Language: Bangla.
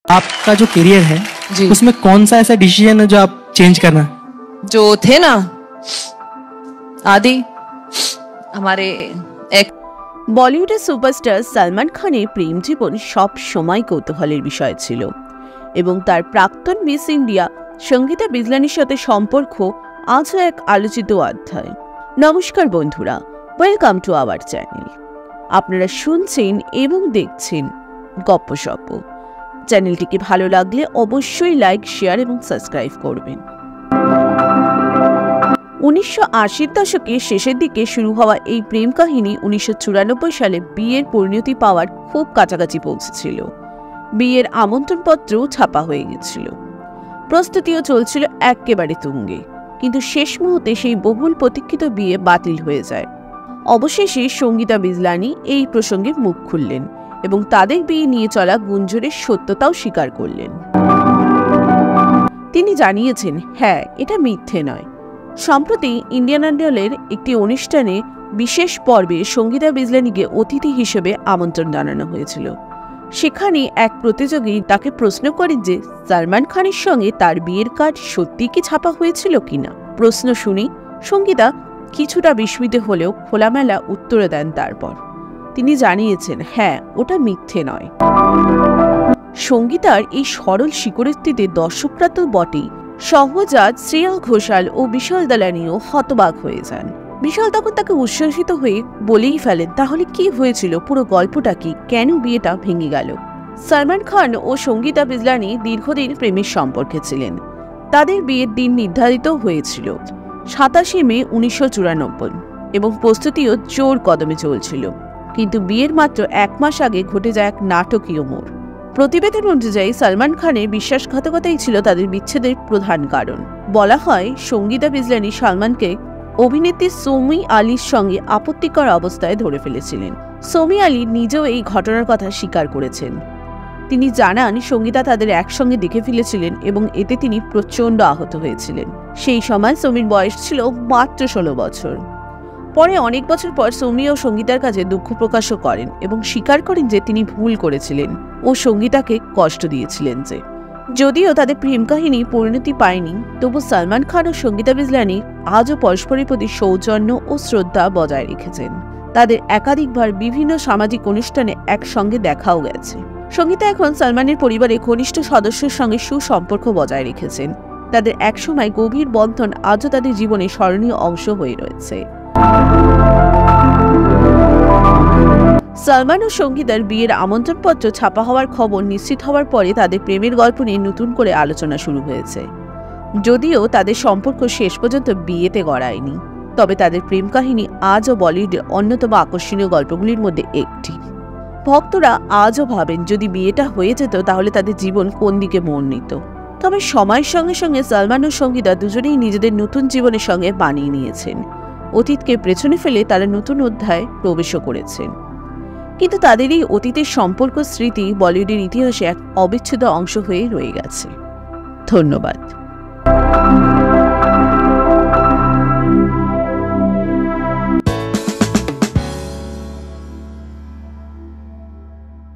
आपका जो करियर है जी। उसमें कौन सा ऐसा डिसीजन है जो आप चेंज करना? जो थे ना आदि हमारे एक বলিউডের সুপারস্টার সালমান খানের প্রেম জীবন সব সময় কৌতূহলের বিষয় ছিল এবং তার প্রাক্তন মিস ইন্ডিয়া সঙ্গীতা বিজলানির সাথে সম্পর্ক আজও এক আলোচিত অধ্যায়। নমস্কার বন্ধুরা, ওয়েলকাম টু আওয়ার চ্যানেল। আপনারা শুনছেন এবং দেখছেন গপ্পসপ্প। চ্যানেলটিকে ভালো লাগলে অবশ্যই লাইক, শেয়ার এবং সাবস্ক্রাইব করবেন। 1980-র দশকের শেষের দিকে শুরু হওয়া এই প্রেম কাহিনী 1994 সালে বিয়ের পরিণতি পাওয়ার খুব কাছাকাছি পৌঁছেছিল। বিয়ের আমন্ত্রণপত্রও ছাপা হয়ে গেছিল, প্রস্তুতিও চলছিল একেবারে তুঙ্গে, কিন্তু শেষ মুহূর্তে সেই বহুল প্রতীক্ষিত বিয়ে বাতিল হয়ে যায়। অবশেষে সঙ্গীতা বিজলানি এই প্রসঙ্গে মুখ খুললেন এবং তাদের বিয়ে নিয়ে চলা গুঞ্জনের সত্যতাও স্বীকার করলেন। তিনি জানিয়েছেন, হ্যাঁ, এটা মিথ্যে নয়। সম্প্রতি ইন্ডিয়ান আইডলের একটি অনুষ্ঠানে বিশেষ পর্বে সঙ্গীতা বিজলানিকে অতিথি হিসেবে আমন্ত্রণ জানানো হয়েছিল। সেখানে এক প্রতিযোগী তাকে প্রশ্ন করেন যে সালমান খানের সঙ্গে তার বিয়ের কার্ড সত্যি কি ছাপা হয়েছিল কিনা। প্রশ্ন শুনি সঙ্গীতা কিছুটা বিস্মিত হলেও খোলামেলা উত্তর দেন। তারপর তিনি জানিয়েছেন, হ্যাঁ, ওটা মিথ্যে নয়। সঙ্গীতার এই সরল স্বীকারোক্তিতে দর্শকরা তো বটেই, সহজাত শ্রেয়া ঘোষাল ও বিশাল দালানিও হতবাক হয়ে যান। বিশাল তখন তাকে উচ্ছ্বসিত হয়ে বলেই ফেলেন, তাহলে কি হয়েছিল, পুরো গল্পটা কি, কেন বিয়েটা ভেঙে গেল? সালমান খান ও সঙ্গীতা বিজলানি দীর্ঘদিন প্রেমের সম্পর্কে ছিলেন। তাদের বিয়ের দিন নির্ধারিত হয়েছিল 27 মে 1994 এবং প্রস্তুতিও জোর কদমে চলছিল। কিন্তু বিয়ের মাত্র 1 মাস আগে ঘটে যায় এক নাটকীয় মোড়। প্রতিবেদন অনুযায়ী সালমান খানের বিশ্বাসঘাতকতাই ছিল তাদের বিচ্ছেদের প্রধান কারণ। বলা হয়, সঙ্গীতা বিজলানি সালমানকে অভিনেত্রী সৌমি আলীর সঙ্গে আপত্তিকর অবস্থায় ধরে ফেলেছিলেন। সৌমি আলী নিজেও এই ঘটনার কথা স্বীকার করেছেন। তিনি জানান, সঙ্গীতা তাদের একসঙ্গে দেখে ফেলেছিলেন এবং এতে তিনি প্রচণ্ড আহত হয়েছিলেন। সেই সময় সৌমির বয়স ছিল মাত্র 16 বছর। পরে অনেক বছর পর সৌমি ও সঙ্গীতার কাছে দুঃখ প্রকাশও করেন এবং স্বীকার করেন যে তিনি ভুল করেছিলেন ও সঙ্গীতাকে কষ্ট দিয়েছিলেন। যদিও তাদের প্রেম কাহিনী পরিণতি পায়নি, তবু সালমান খান ও সঙ্গীতা বিজলানি আজও পরস্পরের প্রতি সৌজন্য ও শ্রদ্ধা বজায় রেখেছেন। তাদের একাধিকবার বিভিন্ন সামাজিক অনুষ্ঠানে একসঙ্গে দেখাও গেছে। সঙ্গীতা এখন সালমানের পরিবারের ঘনিষ্ঠ সদস্যের সঙ্গে সুসম্পর্ক বজায় রেখেছেন। তাদের একসময় গভীর বন্ধন আজও তাদের জীবনে স্মরণীয় অংশ হয়ে রয়েছে। সালমান ও সঙ্গীতার বিয়ের আমন্ত্রণপত্র ছাপা হওয়ার খবর নিশ্চিত হওয়ার পরে তাদের প্রেমের গল্প নিয়ে নতুন করে আলোচনা শুরু হয়েছে। যদিও তাদের সম্পর্ক শেষ পর্যন্ত বিয়েতে গড়ায়নি, তবে তাদের প্রেম কাহিনী আজও বলিউডের অন্যতম আকর্ষণীয় গল্পগুলির মধ্যে একটি। ভক্তরা আজও ভাবেন, যদি বিয়েটা হয়ে যেত তাহলে তাদের জীবন কোন দিকে মোড় নিত। তবে সময়ের সঙ্গে সঙ্গে সালমান ও সঙ্গীতা দুজনেই নিজেদের নতুন জীবনের সঙ্গে মানিয়ে নিয়েছেন। অতীতকে পেছনে ফেলে তারা নতুন অধ্যায়ে প্রবেশও করেছেন। কিন্তু তাদের এই অতীতের সম্পর্ক স্মৃতি বলিউডের ইতিহাসে এক অবিচ্ছেদ্য অংশ হয়ে রয়ে গেছে। ধন্যবাদ।